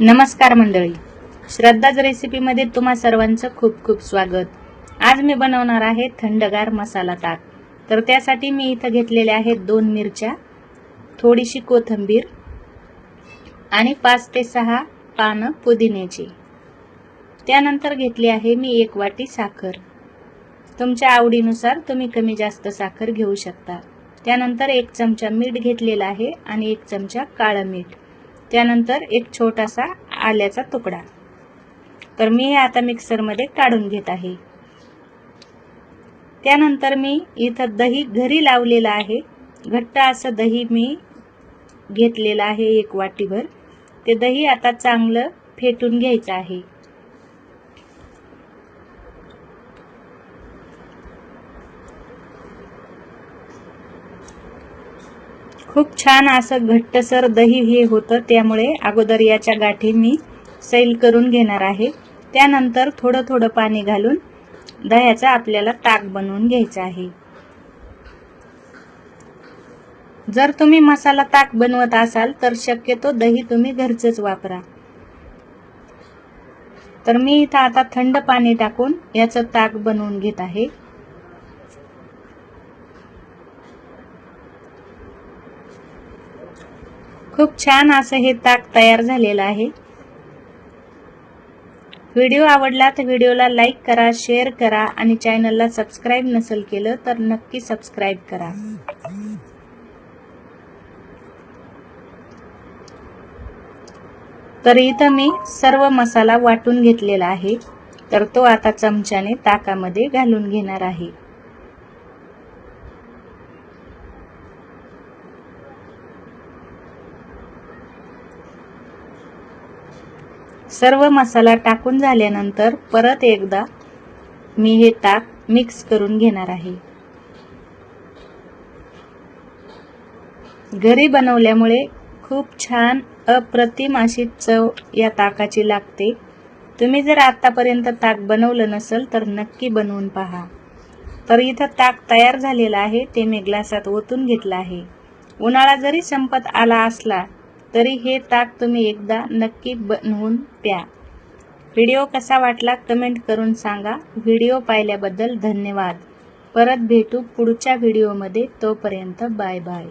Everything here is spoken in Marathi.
नमस्कार मंडळी, श्रद्धाज रेसिपीमध्ये तुम्हा सर्वांचं खूप खूप स्वागत। आज मी बनवणार आहे थंडगार मसाला ताक। तर त्यासाठी मी इथं घेतलेले आहेत 2 मिरच्या, थोडीशी कोथिंबीर आणि 5 ते 6 पानं पुदिन्याची। त्यानंतर घेतली आहे मी 1 वाटी साखर। तुमच्या आवडीनुसार तुम्ही कमी जास्त साखर घेऊ शकता। त्यानंतर 1 चमचा मीठ घेतलेला आहे आणि 1 चमचा काळं मीठ। त्यानंतर एक छोटासा आल्याचा तुकडा। तर मी हे आता मिक्सर मध्ये काढून घेत आहे। त्यानंतर मी इथं दही घरी लावलेला आहे, घट्ट असं दही मी घेतलेला आहे 1 वाटीभर। ते दही आता चांगलं फेटून घ्यायचं आहे। खूप छान असं घट्टसर दही हे होतं, त्यामुळे अगोदर याच्या गाठी मी सैल करून घेणार आहे। त्यानंतर थोडं थोडं पाणी घालून दह्याचा आपल्याला ताक बनवून घ्यायचा आहे। जर तुम्ही मसाला ताक बनवत असाल तर शक्यतो दही तुम्ही घरचंच वापरा। तर मी इथं आता थंड पाणी टाकून याचं ताक बनवून घेत आहे। खूप छान असं हे ताक तयार झालेलं आहे। व्हिडिओ आवडला तर व्हिडिओला लाईक करा, शेअर करा आणि चॅनलला सबस्क्राइब नसेल केलं तर नक्की सबस्क्राइब करा। तर इथं मी सर्व मसाला वाटून घेतलेला आहे। तर तो आता चमच्याने ताकामध्ये घालून घेणार आहे। सर्व मसाला टाकून झाल्यानंतर परत एकदा मी हे ताक मिक्स करून घेणार आहे। घरी बनवल्यामुळे खूप छान अप्रतिम अशी चव या ताकाची लागते। तुम्ही जर आतापर्यंत ताक बनवलं नसेल तर नक्की बनवून पहा। तर इथं ताक तयार झालेलं आहे, ते मी ग्लासात ओतून घेतलं आहे। उन्हाळा जरी संपत आला असला तरी हे ताक तुम्ही एकदा नक्की बनवून प्या। व्हिडिओ कसा वाटला कमेंट करून सांगा। व्हिडिओ पाहिल्याबद्दल धन्यवाद। परत भेटू पुढच्या व्हिडिओमध्ये, तोपर्यंत बाय बाय।